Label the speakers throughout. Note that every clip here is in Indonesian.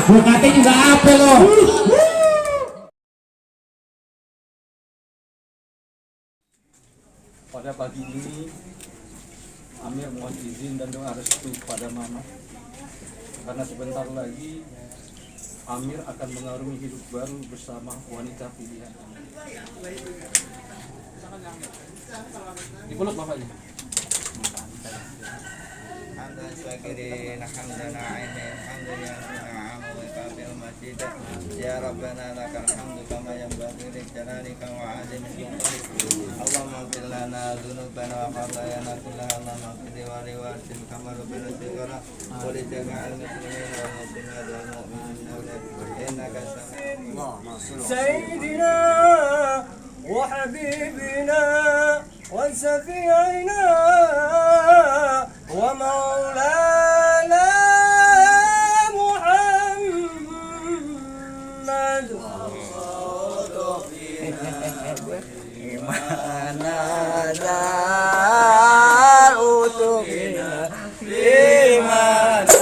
Speaker 1: Gua katanya juga apa lo?
Speaker 2: Pada pagi ini Amir mohon izin dan doa restu pada Mama, karena sebentar lagi Amir akan mengarungi hidup baru bersama wanita pilihan. Dipeluk bapaknya.
Speaker 3: Hamdan syakirin, hamdan na'imin, hamdan yang qabil majid. Ya Rabbana lakal hamdu kama yanbaghi li jalalika wa 'azimi sultanik. Allahumma ighfir lana dhunubana wa khatayana kullaha, Allahumma ighfir wa liwasil kama rabbana sigara wa li jami'il muslimin wal muslimat wal mu'minin innaka sami'un.
Speaker 4: سيدنا وحبيبنا وشفيعنا ومولانا محمد إيماننا أوتقنا إيمانا.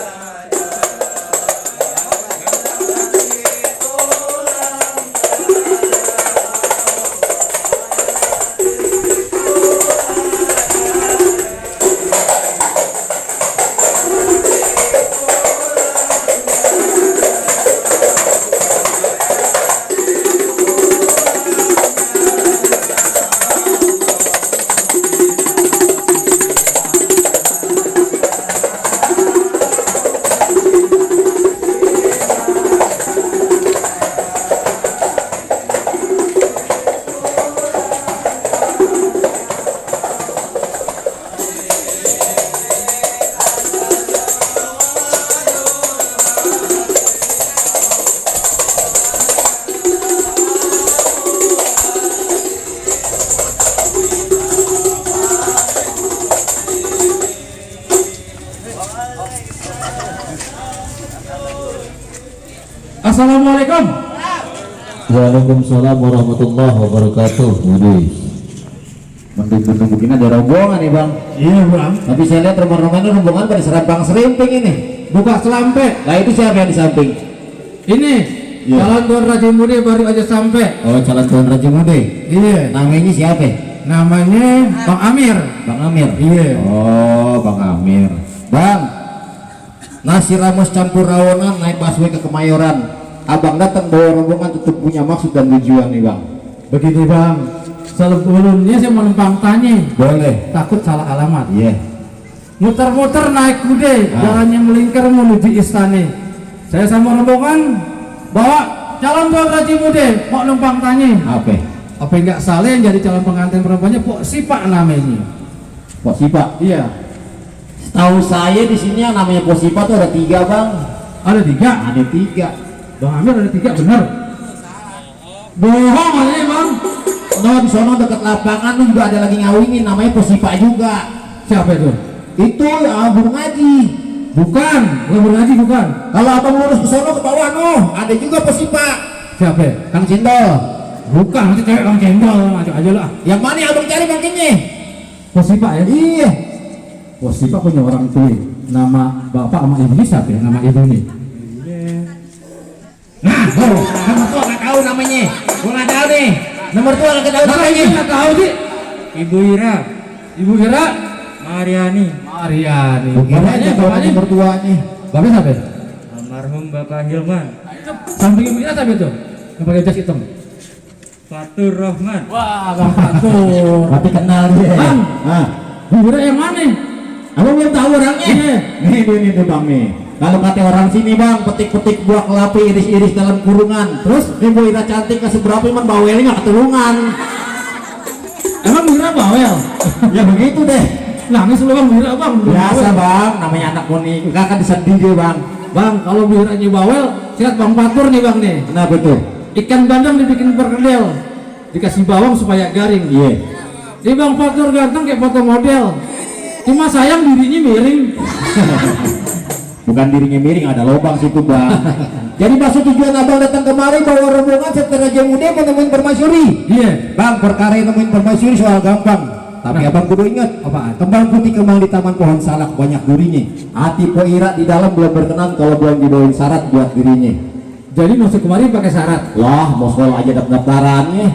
Speaker 1: Assalamualaikum.
Speaker 5: Waalaikumsalam warahmatullahi wabarakatuh. Widih, mendung-mendung begini ada rombongan nih bang.
Speaker 1: Iya bang.
Speaker 5: Tapi saya lihat rombongan pada serabang serimping ini.
Speaker 1: Buka selampe.
Speaker 5: Nah itu siapa yang di samping?
Speaker 1: Ini
Speaker 5: Iya.
Speaker 1: calon tuan Raja Muda baru aja sampai.
Speaker 5: Oh, calon tuan Raja Muda.
Speaker 1: Iya.
Speaker 5: Namanya siapa?
Speaker 1: Namanya Bang Amir.
Speaker 5: Bang Amir.
Speaker 1: Iya.
Speaker 5: Oh, Bang Amir. Bang, nasi rames campur rawonan naik busway ke Kemayoran. Abang datang bawa rombongan tetap punya maksud dan tujuan nih bang.
Speaker 1: Begini bang, sebelumnya saya mau numpang tanya.
Speaker 5: Boleh.
Speaker 1: Takut salah alamat.
Speaker 5: Iya.
Speaker 1: Muter-muter naik kuda, jalannya melingkar menuju istana. Saya sama rombongan bawa calon tuan Raja Muda mau numpang tanya.
Speaker 5: Apa?
Speaker 1: Apa enggak salah yang jadi calon pengantin perempuannya Pok Sipa namanya?
Speaker 5: Pok Sipa.
Speaker 1: Iya.
Speaker 5: Tahu saya di sini yang namanya Pok Sipa tuh ada 3 bang.
Speaker 1: Ada 3?
Speaker 5: Ada 3.
Speaker 1: Bang Amir ada 3 benar? Bohong aja bang.
Speaker 5: No, di sono dekat lapangan tuh juga ada lagi ngawingin namanya Pok Sipa juga.
Speaker 1: Siapa itu?
Speaker 5: Itu guru ngaji.
Speaker 1: Bukan, guru ngaji bukan.
Speaker 5: Kalau abang lurus ke sono ke bawah no, ada juga Pok Sipa.
Speaker 1: Siapa?
Speaker 5: Kang Cendol.
Speaker 1: Bukan, nanti cewek Kang Cendol aja aja lah.
Speaker 5: Yang mana yang abang cari bangkingnya?
Speaker 1: Pok Sipa ya?
Speaker 5: Iya.
Speaker 1: Pok Sipa punya orang tua. Nama bapak sama ibunya siapa ya? Nama ibunya?
Speaker 5: Nah, nomor tua nggak tahu namanya. Gua nggak tahu nih. Nomor tua nggak tahu namanya.
Speaker 1: Nggak tahu sih.
Speaker 4: Ibu Ira,
Speaker 1: Ibu Ira?
Speaker 4: Mariani,
Speaker 1: Mariani.
Speaker 5: Bapaknya nomor tuanya.
Speaker 1: Bapak siapa?
Speaker 4: almarhum Bapak Hilman,
Speaker 1: Samping ibu Ira siapa itu? Yang pakai jas hitam.
Speaker 4: Fatur Rahman.
Speaker 1: Wah, Bang Fatur.
Speaker 5: Tapi kenal dia.
Speaker 1: Bang.
Speaker 5: Ah,
Speaker 1: Ibu Ira yang mana?
Speaker 5: abang belum tahu orangnya.
Speaker 1: Iya.
Speaker 5: Nih bang nih. Kalau kata orang sini bang, petik-petik buah kelapa iris-iris dalam kurungan. Terus ibu Ira cantik kasih berapa emang bawelnya nggak ketulungan.
Speaker 1: Emang Bu Ira bawel?
Speaker 5: Ya begitu deh.
Speaker 1: Nangis lu Bang Bu Ira bang.
Speaker 5: Biasa bang, namanya anak kuning. Enggak akan disedih dia bang.
Speaker 1: Bang, kalau Bu Ira bawel, lihat Bang Fatur nih bang nih.
Speaker 5: Kenapa tuh?
Speaker 1: Ikan bandeng dibikin perkedel, dikasih bawang supaya garing.
Speaker 5: Iya.
Speaker 1: Ini Bang Fatur ganteng kayak foto model. Cuma sayang dirinya miring.
Speaker 5: Bukan dirinya miring, ada lubang situ bang. Jadi maksud tujuan abang datang kemari bawa rombongan setelah Raja Muda mau nemuin permaisuri.
Speaker 1: Iya.
Speaker 5: Bang, perkara yang nemuin permaisuri soal gampang. tapi
Speaker 1: Nah.
Speaker 5: abang kudu ingat
Speaker 1: Apaan?
Speaker 5: kembang putih kembang di taman pohon salak banyak durinya. Hati poira di dalam belum berkenan kalau belum dibawain syarat buat dirinya.
Speaker 1: Jadi masuk kemarin pakai syarat.
Speaker 5: Lah mau sekolah aja daftarannya.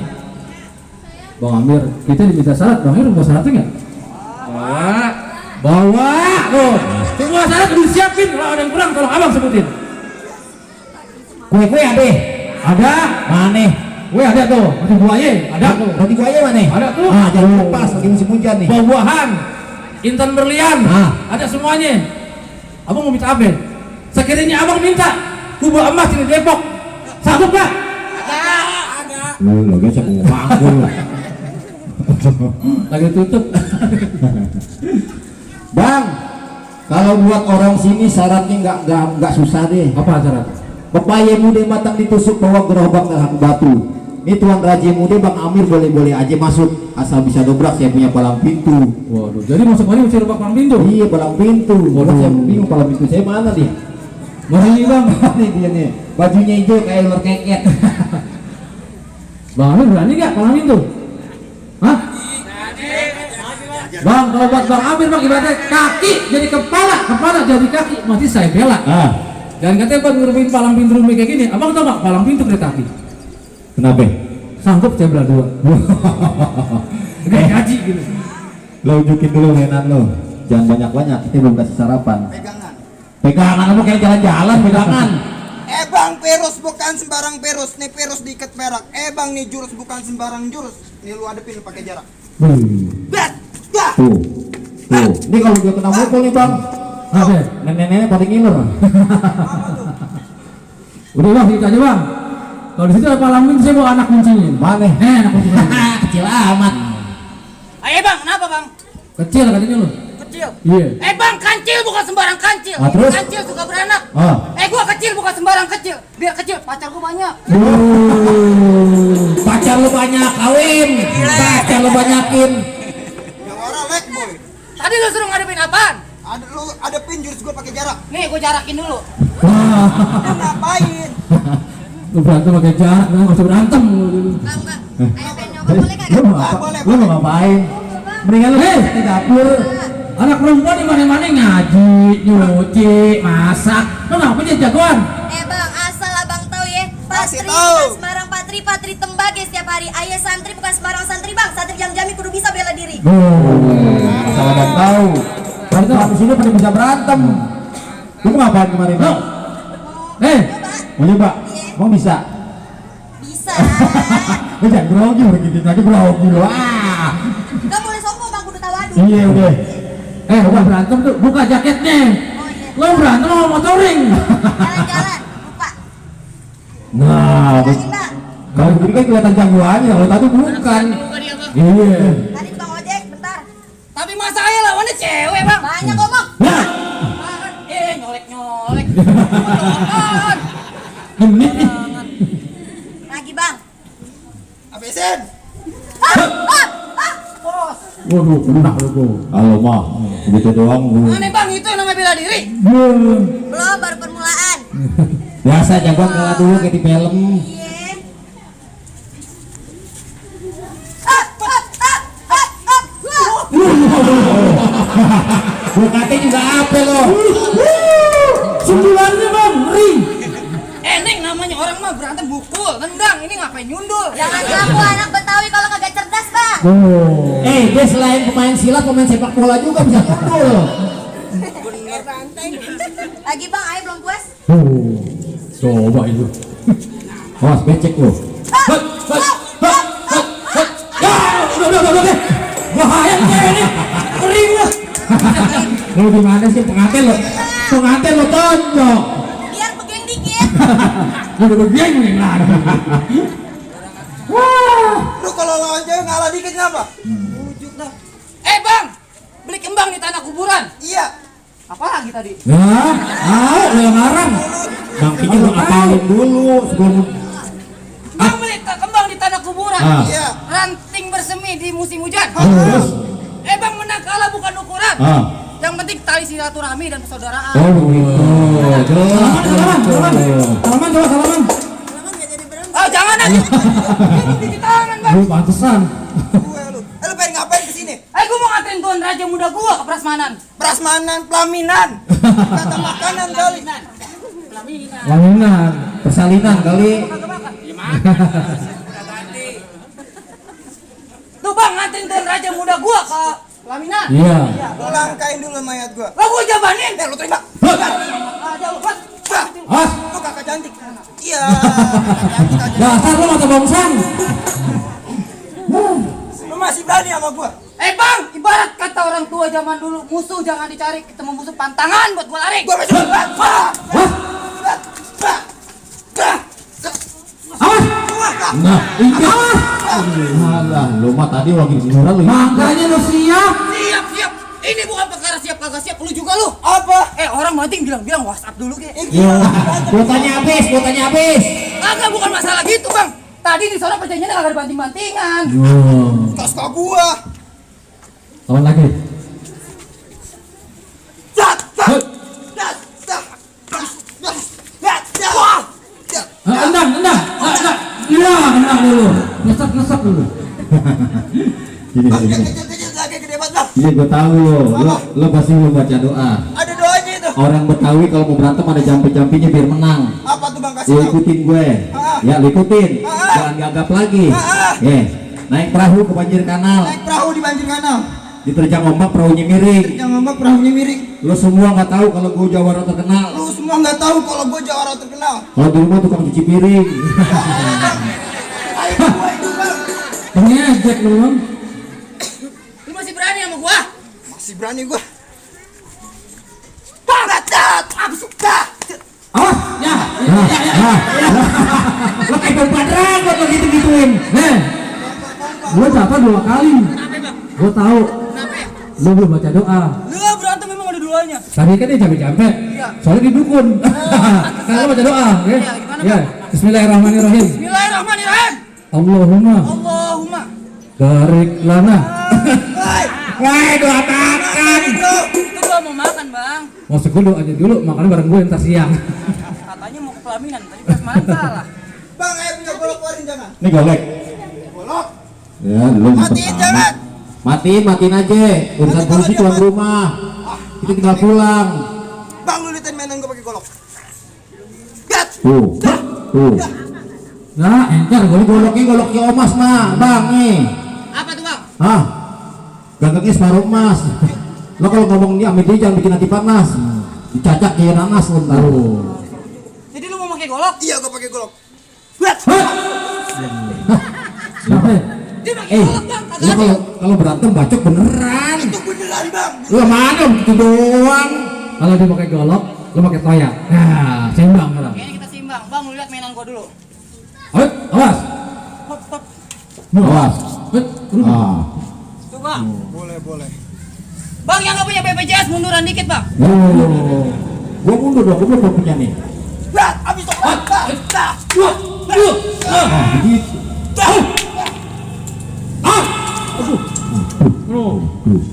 Speaker 1: Bang Amir, kita diminta syarat. Bang Amir mau syaratnya nggak? Bawa loh. Semua syarat udah disiapin. Kalau ada yang kurang, tolong abang sebutin.
Speaker 5: Kue ada.
Speaker 1: Ada.
Speaker 5: Mana?
Speaker 1: Weh ada tuh. Masih buahnya. Ada tuh.
Speaker 5: Roti kue mana?
Speaker 1: Ada tuh.
Speaker 5: Ah, jangan lepas lagi musim hujan nih.
Speaker 1: Buah-buahan. Intan berlian.
Speaker 5: Ah.
Speaker 1: Ada semuanya. Abang mau minta apa? Sekiranya abang minta kubah emas di Depok. Sanggup nggak?
Speaker 5: Lagi saya mau nganggur.
Speaker 1: Lagi tutup.
Speaker 5: Bang, kalau buat orang sini syaratnya nggak susah deh.
Speaker 1: Apa syarat?
Speaker 5: Pepaya muda matang ditusuk bawa gerobak dalam batu. Ini Tuan Raja muda Bang Amir boleh-boleh aja masuk asal bisa dobrak, saya punya palang pintu.
Speaker 1: Waduh, jadi masuk kali mesti rubah palang pintu.
Speaker 5: Iya palang pintu.
Speaker 1: Waduh.
Speaker 5: Saya bingung palang pintu saya mana dia?
Speaker 1: Mana ini bang?
Speaker 5: Ini dia nih. Bajunya hijau kayak ular keket.
Speaker 1: Bang Amir berani nggak palang pintu? Hah? Bang, kalau buat Bang Amir bang ibaratnya kaki jadi kepala, kepala jadi kaki, masih saya bela.
Speaker 5: Ah,
Speaker 1: Dan katanya buat ngurumin palang pintu rumah kayak gini, abang tau nggak palang pintu kereta api?
Speaker 5: kenapa?
Speaker 1: Sanggup saya belah dua. Gede gaji gitu.
Speaker 5: Lo unjukin dulu mainan lo. Jangan banyak-banyak, kita belum kasih sarapan.
Speaker 3: Pegangan.
Speaker 5: Pegangan kamu kayak jalan-jalan pegangan.
Speaker 3: Bang, perus bukan sembarang perus. Nih perus diikat perak. Bang, nih jurus bukan sembarang jurus. Nih lu adepin pakai jarak. Bet. Dah.
Speaker 5: Tuh. Tuh. Ini kalau dia kena mukul nih bang.
Speaker 1: Apa?
Speaker 5: Nenek-nenek paling ngiler.
Speaker 1: Udah bang, gitu aja bang. Kalau di situ ada palang pintu saya bawa anak kuncinya.
Speaker 5: Mana?
Speaker 1: Anak kuncinya.
Speaker 5: Kecil amat.
Speaker 6: Ayo bang, kenapa bang?
Speaker 1: Kecil katanya lu.
Speaker 6: Kecil.
Speaker 1: Iya.
Speaker 6: Bang, kancil bukan sembarang kancil.
Speaker 5: Ah, terus?
Speaker 6: Kancil suka beranak.
Speaker 5: Ah.
Speaker 6: Gua kecil bukan sembarang kecil. Biar kecil, pacar gua banyak.
Speaker 5: Pacar lu banyak kawin. Pacar lu banyakin.
Speaker 3: Yang orang lek boy.
Speaker 6: Tadi lu suruh ngadepin apaan?
Speaker 3: Ada lu adepin jurus gua pakai jarak.
Speaker 6: Nih, gua jarakin dulu.
Speaker 1: Wah.
Speaker 3: Lu ngapain?
Speaker 1: Lu berantem pakai jarak, nggak usah berantem.
Speaker 7: Enggak. Ayo pengen nyoba boleh kagak?
Speaker 5: Lu mau apa?
Speaker 3: Boleh,
Speaker 5: Lu mau ngapain? Mendingan lu di dapur.
Speaker 1: Anak perempuan di mana-mana ngaji, nyuci, masak. Lu ngapain jadi jagoan?
Speaker 7: Bang, asal abang tahu ya.
Speaker 3: Kasih
Speaker 7: Patri
Speaker 3: tahu.
Speaker 7: bukan sembarang patri tembage setiap hari. Ayah santri bukan sembarang santri bang. Santri jam-jami kudu bisa bela diri.
Speaker 5: Asal abang tahu. Berarti di sini pada bisa berantem. Lu mau ngapain kemarin? Bang? Mau nyoba? Mau bisa?
Speaker 7: Bisa.
Speaker 5: Lu jangan grogi begitu aja grogi lu. Ah.
Speaker 7: Gak boleh sombong bang, kudu tawadu.
Speaker 5: Iya udah.
Speaker 1: Udah berantem tuh, buka jaketnya.
Speaker 7: Oh iya.
Speaker 1: Lo berantem sama motoring.
Speaker 7: Jalan-jalan, lupa.
Speaker 5: Nah,
Speaker 7: Lagi bang.
Speaker 5: kalau begini kan kelihatan jagoannya, kalau tadi bukan.
Speaker 6: Bukan dia bang.
Speaker 5: Iya.
Speaker 7: Tadi tukang ojek, bentar.
Speaker 6: Tapi masa saya lawannya cewek bang.
Speaker 7: Banyak ngomong.
Speaker 5: Nah,
Speaker 6: Nyolek-nyolek.
Speaker 1: Genit.
Speaker 7: Lagi bang.
Speaker 3: Habisin.
Speaker 1: Waduh, kena lu tuh.
Speaker 5: kalau mah gitu doang bu.
Speaker 6: Aneh bang, itu yang namanya bela diri.
Speaker 7: Belum, baru permulaan.
Speaker 5: Biasa jagoan kalah dulu kayak di film.
Speaker 7: Iya.
Speaker 5: Bukatnya juga apa lo?
Speaker 1: Sembilannya bang, ring.
Speaker 6: Neng namanya orang mah berantem bukul, nendang. Ini ngapain nyundul?
Speaker 7: Jangan ngaku anak Betawi kalau kagak cerdas bang.
Speaker 5: Dia selain pemain silat, pemain sepak bola juga bisa pukul.
Speaker 7: Lagi bang, ayo belum puas.
Speaker 1: Coba itu.
Speaker 5: Awas becek lo.
Speaker 1: Udah. Bahaya nih cewek ini. Ring lah.
Speaker 5: Lo gimana sih pengantin lo? Pengantin lo tonjok.
Speaker 7: Biar begeng dikit.
Speaker 1: Udah begini nih lah.
Speaker 3: Lu kalau lawan cewek ngalah dikit ngapa?
Speaker 6: Bang, beli kembang di tanah kuburan.
Speaker 3: Iya.
Speaker 6: Apa lagi tadi?
Speaker 1: Nah, lo yang ngarang.
Speaker 5: Bangkinya lo apalin dulu sebelum.
Speaker 6: Bang beli kembang di tanah kuburan.
Speaker 5: Ah.
Speaker 3: Iya.
Speaker 6: Ranting bersemi di musim hujan.
Speaker 5: Terus?
Speaker 6: Bang, menang kalah bukan ukuran.
Speaker 5: Ah.
Speaker 6: Yang penting tali silaturahmi dan persaudaraan.
Speaker 5: Oh begitu. Terus?
Speaker 1: Salaman coba salaman.
Speaker 6: Oh jangan aja. Ini di tangan bang.
Speaker 1: Lu pantesan.
Speaker 3: Gue lu. Lu pengen ngapain kesini?
Speaker 6: Gue raja muda gua ke prasmanan.
Speaker 3: Prasmanan, pelaminan. Kata makanan kali.
Speaker 1: Laminan.
Speaker 5: Persalinan kali.
Speaker 6: Tuh bang, nganterin tuan raja muda gua ke pelaminan.
Speaker 1: Iya.
Speaker 3: Langkain dulu mayat gua.
Speaker 6: Lah gua jabanin.
Speaker 3: Lu terima.
Speaker 1: Ah,
Speaker 3: Lu kakak cantik. Iya.
Speaker 1: dasar lo mata bongsang.
Speaker 3: Lu masih berani sama gua?
Speaker 6: Bang, ibarat kata orang tua zaman dulu, musuh jangan dicari, ketemu musuh pantangan buat gua lari.
Speaker 3: Gua masih berani.
Speaker 1: Awas. Nah, iya.
Speaker 5: Alah, lu mah tadi lagi beneran lu.
Speaker 1: Makanya lu siap.
Speaker 6: Siap, siap. Ini bukan perkara siap kagak siap, lu juga lu.
Speaker 3: Apa?
Speaker 6: Orang mating bilang WhatsApp dulu ke.
Speaker 5: Ya, kuotanya habis.
Speaker 6: Kagak, bukan masalah gitu, Bang. Tadi di sana perjanjiannya kagak ada banting-bantingan.
Speaker 3: Kas ke gua.
Speaker 1: Lawan lagi. Endang. Iya, endang dulu. Ngesek dulu.
Speaker 5: Gini.
Speaker 3: Kecil-kecil lagi gede banget bang.
Speaker 5: Iya, gua tahu lo pasti mau baca doa.
Speaker 3: Ada doanya itu.
Speaker 5: Orang Betawi kalau mau berantem ada jampi-jampinya biar menang.
Speaker 3: Apa tuh bang, kasih
Speaker 5: Lu
Speaker 3: tahu?
Speaker 5: ikutin gue. Ya, lu ikutin. Jangan gagap lagi. Naik perahu ke banjir kanal.
Speaker 3: Naik perahu di banjir kanal.
Speaker 5: Diterjang ombak perahunya miring.
Speaker 3: Yang ngambek perahunya miring.
Speaker 5: Lo semua nggak tahu kalau gue jawara terkenal.
Speaker 3: Lu semua nggak tahu kalau gua jawara terkenal.
Speaker 5: Kalau di rumah tukang cuci piring.
Speaker 3: Ayo gua itu bang.
Speaker 1: Ngejek lu, Bang.
Speaker 6: Lu masih berani sama gua?
Speaker 3: Masih berani gua. Bacat.
Speaker 1: Awas, ya. Lo kayak domba dragon lo gitu-gituin. Gua jatuh 2 kali. Gua tahu.
Speaker 6: Kenapa ya?
Speaker 1: Lu belum baca doa.
Speaker 6: Lu berantem memang ada duanya.
Speaker 1: Tadi kan dia jampe-jampe. Soalnya di dukun. Kan lo baca doa, ya.
Speaker 6: gimana,
Speaker 1: Ya. Bismillahirrahmanirrahim.
Speaker 6: Bismillahirrahmanirrahim.
Speaker 1: Allahumma
Speaker 6: Allahumma.
Speaker 1: barik lana.
Speaker 5: Wah, doa makan.
Speaker 6: Itu gua mau makan, Bang.
Speaker 1: Masuk dulu aja dulu, makan bareng gue ntar siang.
Speaker 6: Katanya mau ke pelaminan, tadi prasmanan salah.
Speaker 3: Bang, ayo punya golok keluarin jangan.
Speaker 5: Ini golek.
Speaker 3: Golok.
Speaker 5: Ya, lu
Speaker 3: Matiin jangan.
Speaker 5: Matiin aja. Urusan polisi pulang rumah. Kita tinggal pulang.
Speaker 3: Bang, lu liatin mainan gua pakai golok. Gat.
Speaker 5: Tuh.
Speaker 1: Nah, entar gue
Speaker 5: Goloknya emas mah, bang nih.
Speaker 6: Apa tuh, Bang?
Speaker 5: Hah? Gagangnya separuh emas. Lo kalau ngomong dia sama dia jangan bikin hati panas. Dicacak kayak nanas lo ntar.
Speaker 6: Jadi lu mau pakai golok?
Speaker 3: Iya, gua pakai golok.
Speaker 1: Siapa ya?
Speaker 6: Dia pakai golok, Bang.
Speaker 5: Lo
Speaker 6: Kagak ada.
Speaker 5: kalau berantem bacok beneran.
Speaker 3: Itu beneran bang.
Speaker 5: Lo mana gitu doang.
Speaker 1: Kalau dia pakai golok, lo pakai toyak. Nah, seimbang sekarang.
Speaker 6: Kayaknya kita seimbang. Bang, lu lihat mainan gua dulu.
Speaker 1: Awas.
Speaker 6: Hop, hop.
Speaker 5: Awas. Ah.
Speaker 6: Tuh, Bang.
Speaker 3: Boleh.
Speaker 6: Bang, yang nggak punya BPJS munduran dikit, Bang.
Speaker 5: Oh. Gua mundur dong, gua belum punya nih.
Speaker 3: Gat. Abis itu.
Speaker 5: Begitu.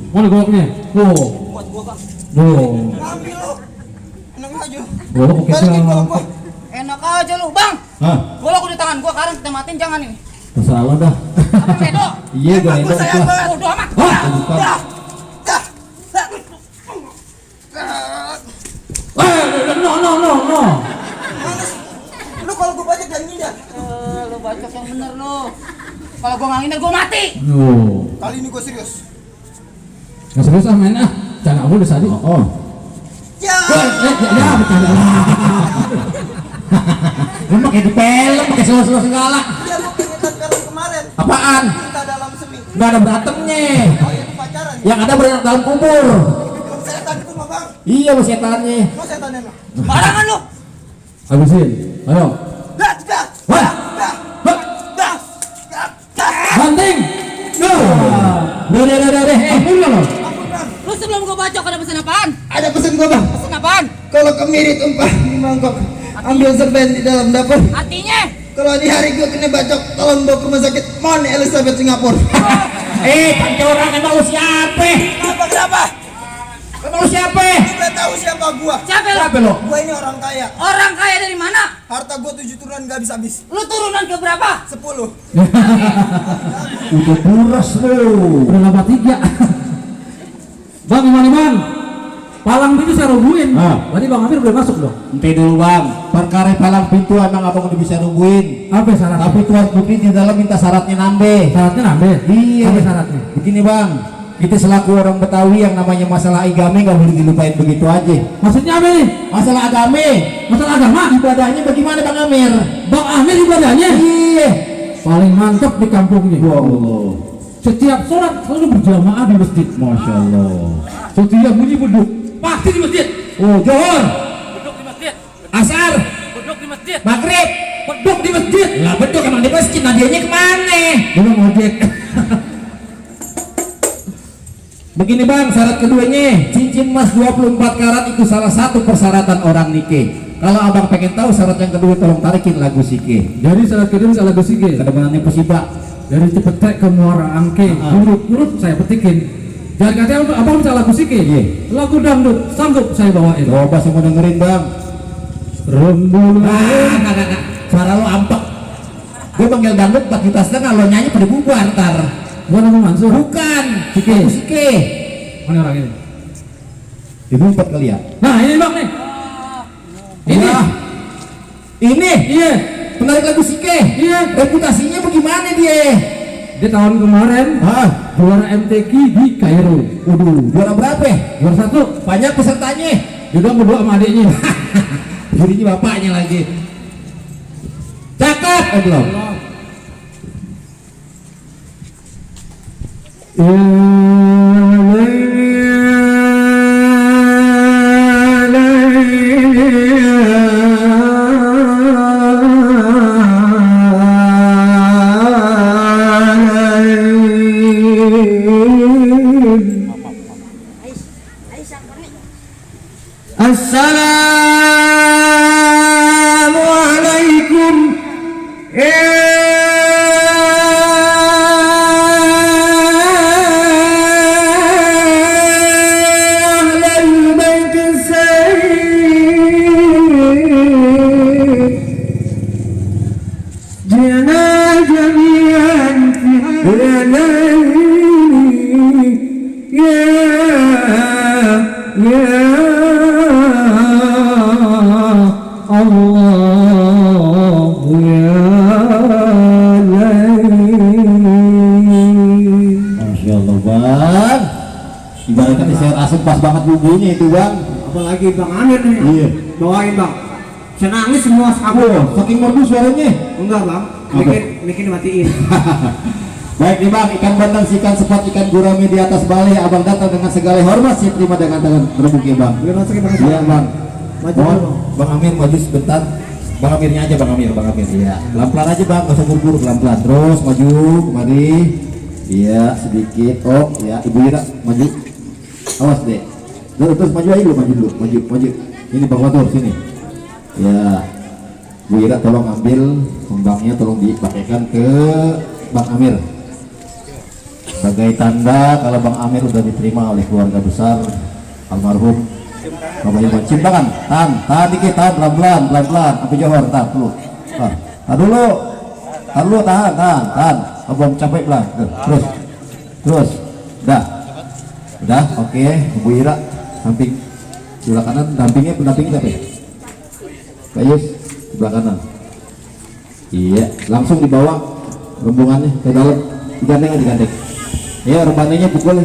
Speaker 1: Mana goloknya?
Speaker 3: Buat gua bang. Ambil lu. Enak aja.
Speaker 1: Golok oke
Speaker 3: Balikin golok gua.
Speaker 6: Enak aja lu, Bang.
Speaker 5: Hah?
Speaker 6: Golok udah tangan gua, sekarang kita matiin jangan ini.
Speaker 5: Terserah lo dah.
Speaker 6: Apa Edo?
Speaker 5: Iya, gua
Speaker 3: Gua
Speaker 5: enak
Speaker 3: sayang
Speaker 5: lah.
Speaker 3: banget.
Speaker 6: Bodoh amat.
Speaker 5: Bukan.
Speaker 3: Dah.
Speaker 1: No.
Speaker 3: Lu kalau gua bajak jangan ngindar.
Speaker 6: Lu bacok yang bener lu. Kalau gua nggak ngindar gua mati.
Speaker 3: Kali ini gua serius.
Speaker 1: Nggak serius ah main ah. Jangan aku udah tadi.
Speaker 5: Oh.
Speaker 3: Ya.
Speaker 1: Ya bercanda lah.
Speaker 5: Lu pakai di film, pakai selo-selo segala.
Speaker 3: Dia lu keingetan film kemarin.
Speaker 5: Apaan?
Speaker 3: Cinta dalam semi.
Speaker 5: Nggak ada berantemnya.
Speaker 3: Oh iya, pacaran.
Speaker 5: Yang ada berenang dalam kubur.
Speaker 3: Film setan itu mah bang.
Speaker 5: Iya lu setannya.
Speaker 3: Lu setan emang.
Speaker 6: Barangan lu.
Speaker 1: Habisin. Ayo.
Speaker 3: Dah.
Speaker 1: Wah. Banting. Go. Deh. Ampun lo.
Speaker 6: Lu sebelum gua bacok ada pesan apaan?
Speaker 3: Ada pesan gua bang.
Speaker 6: Pesan apaan?
Speaker 3: Kalau kemiri tumpah di mangkok, ambil serben di dalam dapur.
Speaker 6: Artinya?
Speaker 3: Kalau di hari gua kena bacok, tolong bawa ke rumah sakit Mount Elizabeth Singapura.
Speaker 5: Panci orang emang lu siapa?
Speaker 3: Kenapa?
Speaker 5: Emang lu siapa?
Speaker 3: Lu udah tahu siapa gua?
Speaker 6: Siapa lu?
Speaker 5: lo?
Speaker 3: Gua ini orang kaya.
Speaker 6: Orang kaya dari mana?
Speaker 3: Harta gua 7 turunan gak habis-habis.
Speaker 6: Lu turunan ke berapa?
Speaker 3: 10.
Speaker 5: Udah buras lu.
Speaker 1: Udah lama 3. Bang, gimana bang? Palang pintu saya rubuhin.
Speaker 5: Ah.
Speaker 1: Berarti Bang Amir boleh masuk dong?
Speaker 5: Ente dulu bang, perkara palang pintu emang abang udah bisa rubuhin.
Speaker 1: Apa syaratnya?
Speaker 5: Tapi tuan putri di dalam minta syaratnya nambah.
Speaker 1: Syaratnya nambah?
Speaker 5: Iya.
Speaker 1: Apa syaratnya?
Speaker 5: Begini bang, kita selaku orang Betawi yang namanya masalah agama nggak boleh dilupain begitu aja.
Speaker 1: Maksudnya apa nih?
Speaker 5: Masalah agama,
Speaker 1: Masalah agama?
Speaker 5: ibadahnya bagaimana bang Amir?
Speaker 1: Bang Amir ibadahnya?
Speaker 5: Iya.
Speaker 1: Paling mantap di kampungnya.
Speaker 5: Ya Allah.
Speaker 1: Setiap sholat selalu berjamaah di masjid.
Speaker 5: Masya Allah.
Speaker 1: Setiap bunyi beduk pasti di masjid.
Speaker 5: Oh, Johor,
Speaker 1: Beduk di masjid.
Speaker 5: Asar,
Speaker 1: Beduk di masjid.
Speaker 5: Maghrib.
Speaker 1: Beduk di masjid.
Speaker 5: Lah betul emang di masjid, nadianya kemana?
Speaker 1: Belum ojek.
Speaker 5: Begini bang, syarat keduanya, cincin emas 24 karat itu salah satu persyaratan orang nikah. Kalau abang pengen tahu syarat yang kedua, tolong tarikin lagu sike.
Speaker 1: Jadi syarat kedua salah gosike.
Speaker 5: Kedepanannya pusibak.
Speaker 1: Dari Cipetek ke Muara Angke, urut-urut saya petikin. Jangan katanya abang bisa lagu sike.
Speaker 5: Iya.
Speaker 1: Lagu dangdut sanggup saya bawain.
Speaker 5: Coba semua dengerin bang.
Speaker 1: Rembulan.
Speaker 5: Nah. Suara lo ampak. Gue panggil dangdut 4 juta setengah, lo nyanyi pada bubar ntar.
Speaker 1: Bukan aku Mansur.
Speaker 5: Bukan,
Speaker 1: Sike.
Speaker 5: lagu sike.
Speaker 1: Mana orang ini?
Speaker 5: Ibu 4 kali ya.
Speaker 1: Nah ini bang nih. Ini.
Speaker 5: Wah. Ini.
Speaker 1: Iya.
Speaker 5: Penarik lagu sike.
Speaker 1: Iya.
Speaker 5: Reputasinya bagaimana dia?
Speaker 1: Di tahun kemarin
Speaker 5: Hah?
Speaker 1: juara MTQ di Kairo.
Speaker 5: Waduh, juara berapa?
Speaker 1: Juara 1.
Speaker 5: Banyak pesertanya.
Speaker 1: Dia berdua sama adiknya.
Speaker 5: Jurinya bapaknya lagi. Cakep. Belum.
Speaker 6: Assalamualaikum.
Speaker 5: Masya Allah bang. Ibaratnya sayur asem pas banget bumbunya itu bang.
Speaker 6: Apalagi Bang Amir nih.
Speaker 5: Iya.
Speaker 6: Bawain Bang. Saya nangis semua aku.
Speaker 5: Oh, saking merdu suaranya.
Speaker 6: Enggak Bang.
Speaker 5: Apa?
Speaker 6: Bikin dimatiin.
Speaker 5: Baik nih bang, ikan bandeng, ikan sepat, ikan gurame di atas balai. Abang datang dengan segala hormat, saya terima dengan tangan terbuka bang.
Speaker 6: Biar masukin Bang.
Speaker 5: Iya bang.
Speaker 6: Maju
Speaker 5: Mohon,
Speaker 6: dulu.
Speaker 5: bang Amir maju sebentar. Bang Amirnya aja, bang Amir, bang Amir. Iya. Pelan-pelan aja bang, nggak usah buru-buru, pelan-pelan. Terus maju, kemari. Iya, sedikit. Oh, ya, Ibu Ira maju. Awas deh. Terus maju aja dulu, maju. Ini bang Watur sini. Ya, Bu Ira tolong ambil kembangnya, tolong dipakaikan ke Bang Amir sebagai tanda kalau Bang Amir udah diterima oleh keluarga besar almarhum Bapak Ibu. Cium tangan, tahan dikit, tahan pelan-pelan, sampai Johor, tahan dulu, tahan, abang capek pelan, terus, udah, oke, Bu Ira, samping sebelah kanan, pendampingnya siapa ya? Pak Yus, sebelah kanan. Iya, langsung dibawa rombongannya ke dalam, digandeng. Ya, rebanenya pukul.